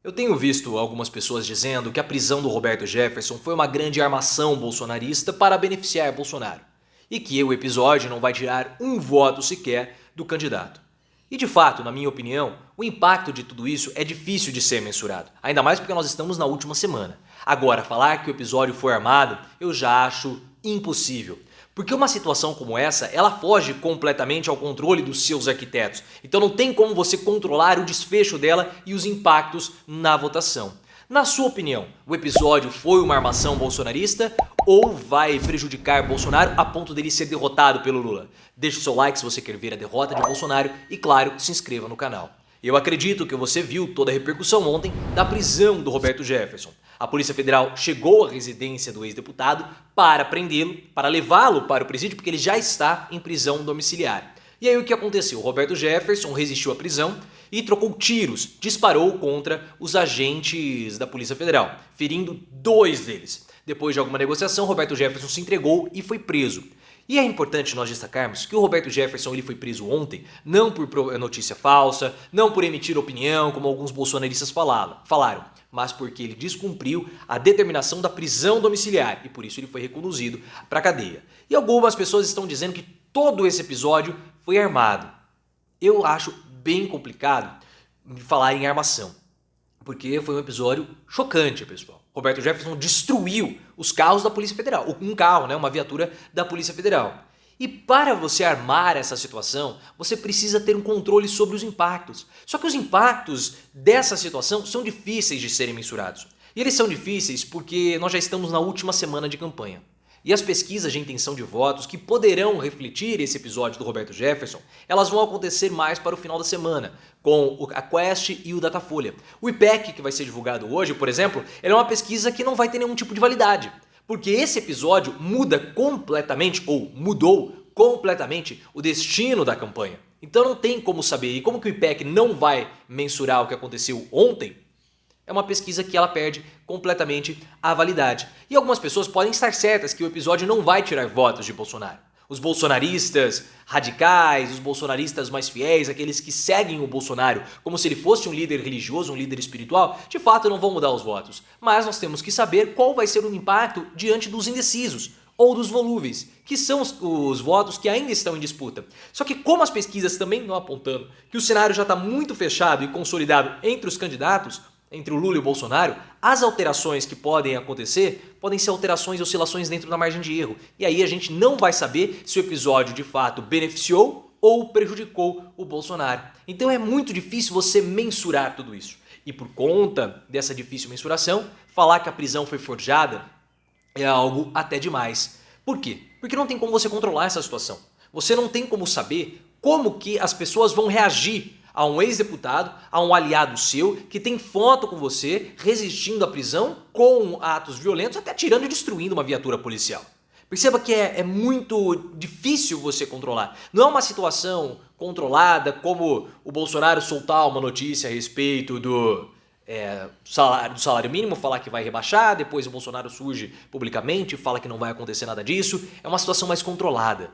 Eu tenho visto algumas pessoas dizendo que a prisão do Roberto Jefferson foi uma grande armação bolsonarista para beneficiar Bolsonaro e que o episódio não vai tirar um voto sequer do candidato. E de fato, na minha opinião, o impacto de tudo isso é difícil de ser mensurado, ainda mais porque nós estamos na última semana. Agora, falar que o episódio foi armado, eu já acho impossível. Porque uma situação como essa, ela foge completamente ao controle dos seus arquitetos. Então não tem como você controlar o desfecho dela e os impactos na votação. Na sua opinião, o episódio foi uma armação bolsonarista ou vai prejudicar Bolsonaro a ponto dele ser derrotado pelo Lula? Deixe o seu like se você quer ver a derrota de Bolsonaro e, claro, se inscreva no canal. Eu acredito que você viu toda a repercussão ontem da prisão do Roberto Jefferson. A Polícia Federal chegou à residência do ex-deputado para prendê-lo, para levá-lo para o presídio, porque ele já está em prisão domiciliar. E aí o que aconteceu? O Roberto Jefferson resistiu à prisão e trocou tiros, disparou contra os agentes da Polícia Federal, ferindo 2 deles. Depois de alguma negociação, Roberto Jefferson se entregou e foi preso. E é importante nós destacarmos que o Roberto Jefferson ele foi preso ontem não por notícia falsa, não por emitir opinião, como alguns bolsonaristas falaram, mas porque ele descumpriu a determinação da prisão domiciliar e por isso ele foi reconduzido para a cadeia. E algumas pessoas estão dizendo que todo esse episódio foi armado. Eu acho bem complicado falar em armação, porque foi um episódio chocante, pessoal. Roberto Jefferson destruiu os carros da Polícia Federal, um carro, uma viatura da Polícia Federal. E para você armar essa situação, você precisa ter um controle sobre os impactos. Só que os impactos dessa situação são difíceis de serem mensurados. E eles são difíceis porque nós já estamos na última semana de campanha. E as pesquisas de intenção de votos que poderão refletir esse episódio do Roberto Jefferson, elas vão acontecer mais para o final da semana, com a Quest e o Datafolha. O IPEC, que vai ser divulgado hoje, por exemplo, é uma pesquisa que não vai ter nenhum tipo de validade, porque esse episódio muda completamente, ou mudou completamente, o destino da campanha. Então não tem como saber. E como que o IPEC não vai mensurar o que aconteceu ontem, é uma pesquisa que ela perde completamente a validade. E algumas pessoas podem estar certas que o episódio não vai tirar votos de Bolsonaro. Os bolsonaristas radicais, os bolsonaristas mais fiéis, aqueles que seguem o Bolsonaro como se ele fosse um líder religioso, um líder espiritual, de fato não vão mudar os votos. Mas nós temos que saber qual vai ser o impacto diante dos indecisos ou dos volúveis, que são os votos que ainda estão em disputa. Só que como as pesquisas também estão apontando que o cenário já está muito fechado e consolidado entre os candidatos, entre o Lula e o Bolsonaro, as alterações que podem acontecer podem ser alterações e oscilações dentro da margem de erro. E aí a gente não vai saber se o episódio de fato beneficiou ou prejudicou o Bolsonaro. Então é muito difícil você mensurar tudo isso. E por conta dessa difícil mensuração, falar que a prisão foi forjada é algo até demais. Por quê? Porque não tem como você controlar essa situação. Você não tem como saber como que as pessoas vão reagir a um ex-deputado, a um aliado seu, que tem foto com você, resistindo à prisão, com atos violentos, até tirando e destruindo uma viatura policial. Perceba que é muito difícil você controlar. Não é uma situação controlada como o Bolsonaro soltar uma notícia a respeito do salário mínimo, falar que vai rebaixar, depois o Bolsonaro surge publicamente e fala que não vai acontecer nada disso. É uma situação mais controlada.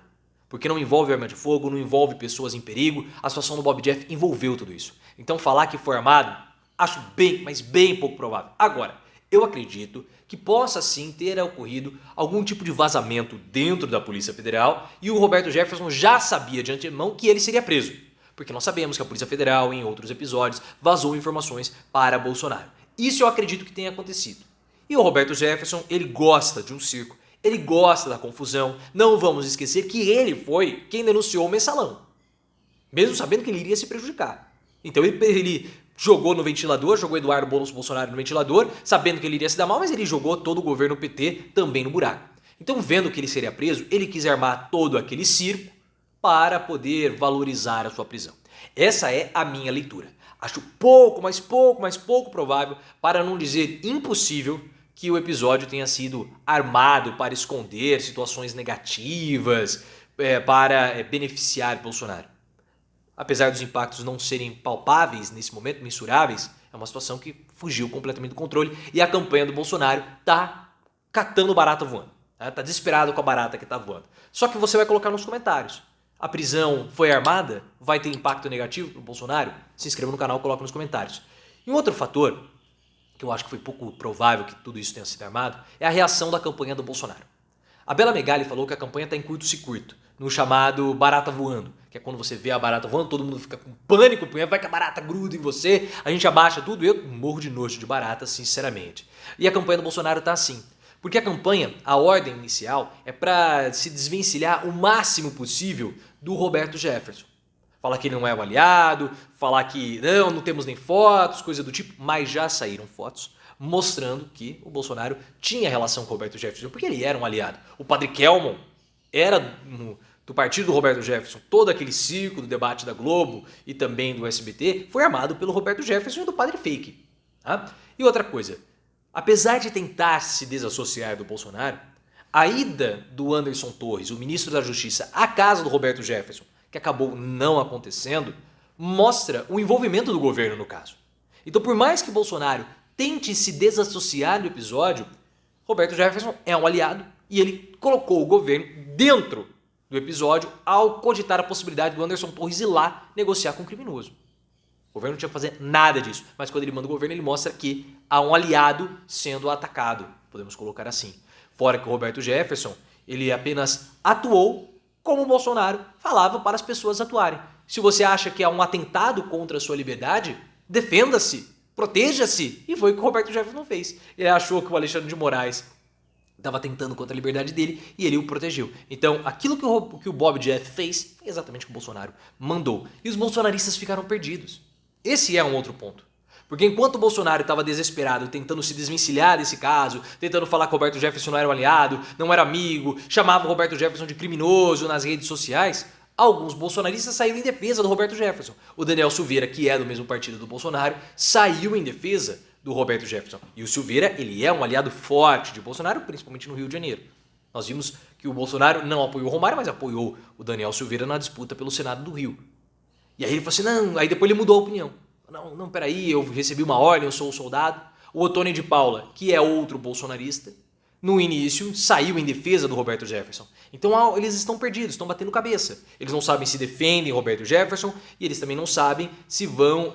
Porque não envolve arma de fogo, não envolve pessoas em perigo. A situação do Bob Jeff envolveu tudo isso. Então falar que foi armado, acho bem, mas bem pouco provável. Agora, eu acredito que possa sim ter ocorrido algum tipo de vazamento dentro da Polícia Federal e o Roberto Jefferson já sabia de antemão que ele seria preso. Porque nós sabemos que a Polícia Federal, em outros episódios, vazou informações para Bolsonaro. Isso eu acredito que tenha acontecido. E o Roberto Jefferson, ele gosta de um circo. Ele gosta da confusão. Não vamos esquecer que ele foi quem denunciou o mensalão, mesmo sabendo que ele iria se prejudicar. Então ele jogou no ventilador, jogou Eduardo Bolsonaro no ventilador, sabendo que ele iria se dar mal, mas ele jogou todo o governo PT também no buraco. Então, vendo que ele seria preso, ele quis armar todo aquele circo para poder valorizar a sua prisão. Essa é a minha leitura. Acho pouco provável, para não dizer impossível, que o episódio tenha sido armado para esconder situações negativas, para beneficiar Bolsonaro. Apesar dos impactos não serem palpáveis nesse momento, mensuráveis, é uma situação que fugiu completamente do controle e a campanha do Bolsonaro está catando barata voando. Está desesperado com a barata que está voando. Só que você vai colocar nos comentários. A prisão foi armada? Vai ter impacto negativo para o Bolsonaro? Se inscreva no canal e coloque nos comentários. E um outro fator que eu acho que foi pouco provável que tudo isso tenha sido armado, é a reação da campanha do Bolsonaro. A Bela Megali falou que a campanha está em curto-circuito, no chamado barata voando, que é quando você vê a barata voando, todo mundo fica com pânico, vai que a barata gruda em você, a gente abaixa tudo, eu morro de nojo de barata, sinceramente. E a campanha do Bolsonaro está assim, porque a campanha, a ordem inicial, é para se desvencilhar o máximo possível do Roberto Jefferson. Falar que ele não é o aliado, falar que não temos nem fotos, coisa do tipo, mas já saíram fotos mostrando que o Bolsonaro tinha relação com o Roberto Jefferson, porque ele era um aliado. O padre Kelmon era do partido do Roberto Jefferson. Todo aquele circo do debate da Globo e também do SBT foi armado pelo Roberto Jefferson e do padre Fake. Tá? E outra coisa, apesar de tentar se desassociar do Bolsonaro, a ida do Anderson Torres, o ministro da Justiça, à casa do Roberto Jefferson, que acabou não acontecendo, mostra o envolvimento do governo no caso. Então, por mais que Bolsonaro tente se desassociar do episódio, Roberto Jefferson é um aliado e ele colocou o governo dentro do episódio ao cogitar a possibilidade do Anderson Torres ir lá negociar com o criminoso. O governo não tinha que fazer nada disso, mas quando ele manda o governo, ele mostra que há um aliado sendo atacado, podemos colocar assim. Fora que o Roberto Jefferson, ele apenas atuou como o Bolsonaro falava para as pessoas atuarem. Se você acha que é um atentado contra a sua liberdade, defenda-se, proteja-se. E foi o que o Roberto Jefferson fez. Ele achou que o Alexandre de Moraes estava tentando contra a liberdade dele e ele o protegeu. Então, aquilo que o Bob Jeff fez foi exatamente o que o Bolsonaro mandou. E os bolsonaristas ficaram perdidos. Esse é um outro ponto. Porque enquanto o Bolsonaro estava desesperado, tentando se desvencilhar desse caso, tentando falar que o Roberto Jefferson não era um aliado, não era amigo, chamava o Roberto Jefferson de criminoso nas redes sociais, alguns bolsonaristas saíram em defesa do Roberto Jefferson. O Daniel Silveira, que é do mesmo partido do Bolsonaro, saiu em defesa do Roberto Jefferson. E o Silveira, ele é um aliado forte de Bolsonaro, principalmente no Rio de Janeiro. Nós vimos que o Bolsonaro não apoiou o Romário, mas apoiou o Daniel Silveira na disputa pelo Senado do Rio. E aí ele falou assim, não, aí depois ele mudou a opinião. Não, peraí, eu recebi uma ordem, eu sou um soldado. O Otônio de Paula, que é outro bolsonarista, no início saiu em defesa do Roberto Jefferson. Então eles estão perdidos, estão batendo cabeça. Eles não sabem se defendem Roberto Jefferson e eles também não sabem se vão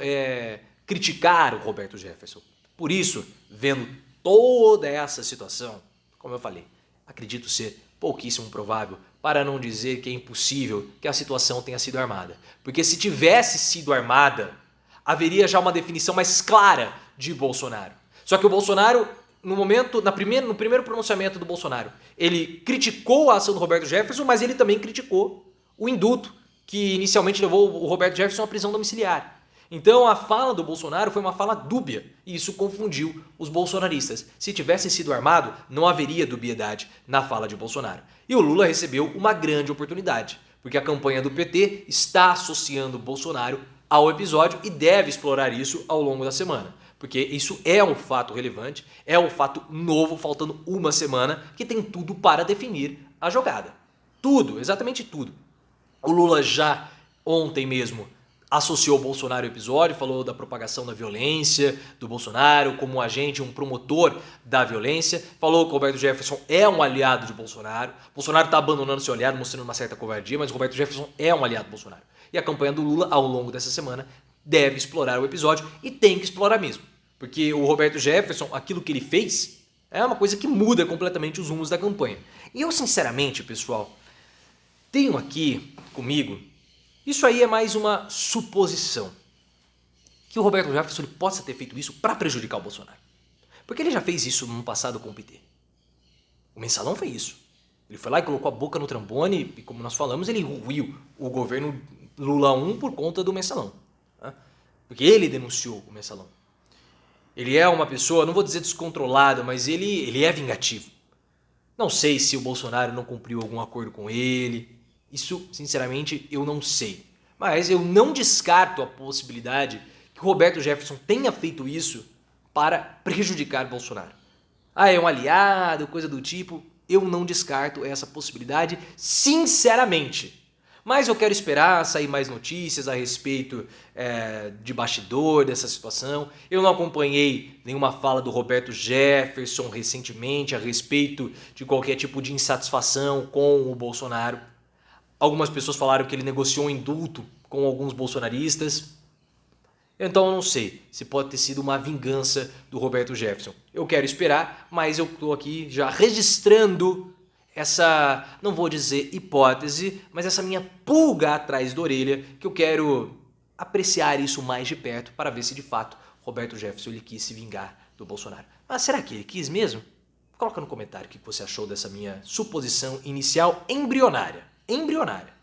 criticar o Roberto Jefferson. Por isso, vendo toda essa situação, como eu falei, acredito ser pouquíssimo provável, para não dizer que é impossível que a situação tenha sido armada. Porque se tivesse sido armada, haveria já uma definição mais clara de Bolsonaro. Só que o Bolsonaro, no primeiro pronunciamento do Bolsonaro, ele criticou a ação do Roberto Jefferson, mas ele também criticou o indulto que inicialmente levou o Roberto Jefferson à prisão domiciliar. Então a fala do Bolsonaro foi uma fala dúbia e isso confundiu os bolsonaristas. Se tivesse sido armado, não haveria dubiedade na fala de Bolsonaro. E o Lula recebeu uma grande oportunidade, porque a campanha do PT está associando Bolsonaro ao episódio e deve explorar isso ao longo da semana. Porque isso é um fato relevante, é um fato novo, faltando uma semana, que tem tudo para definir a jogada. Tudo, exatamente tudo. O Lula já ontem mesmo associou o Bolsonaro ao episódio, falou da propagação da violência do Bolsonaro como um agente, um promotor da violência, falou que o Roberto Jefferson é um aliado de Bolsonaro. Bolsonaro está abandonando seu aliado, mostrando uma certa covardia, mas o Roberto Jefferson é um aliado do Bolsonaro. E a campanha do Lula, ao longo dessa semana, deve explorar o episódio e tem que explorar mesmo. Porque o Roberto Jefferson, aquilo que ele fez, é uma coisa que muda completamente os rumos da campanha. E eu, sinceramente, pessoal, tenho aqui comigo, isso aí é mais uma suposição, que o Roberto Jefferson ele possa ter feito isso para prejudicar o Bolsonaro. Porque ele já fez isso no passado com o PT. O Mensalão fez isso. Ele foi lá e colocou a boca no trombone e, como nós falamos, ele ruiu o governo Lula 1 por conta do Mensalão. Né? Porque ele denunciou o Mensalão. Ele é uma pessoa, não vou dizer descontrolada, mas ele é vingativo. Não sei se o Bolsonaro não cumpriu algum acordo com ele. Isso, sinceramente, eu não sei. Mas eu não descarto a possibilidade que o Roberto Jefferson tenha feito isso para prejudicar Bolsonaro. Ah, é um aliado, coisa do tipo. Eu não descarto essa possibilidade, sinceramente. Mas eu quero esperar sair mais notícias a respeito de bastidor dessa situação. Eu não acompanhei nenhuma fala do Roberto Jefferson recentemente a respeito de qualquer tipo de insatisfação com o Bolsonaro. Algumas pessoas falaram que ele negociou um indulto com alguns bolsonaristas. Então eu não sei se pode ter sido uma vingança do Roberto Jefferson. Eu quero esperar, mas eu estou aqui já registrando essa, não vou dizer hipótese, mas essa minha pulga atrás da orelha, que eu quero apreciar isso mais de perto para ver se de fato Roberto Jefferson ele quis se vingar do Bolsonaro. Mas será que ele quis mesmo? Coloca no comentário o que você achou dessa minha suposição inicial embrionária. Embrionária.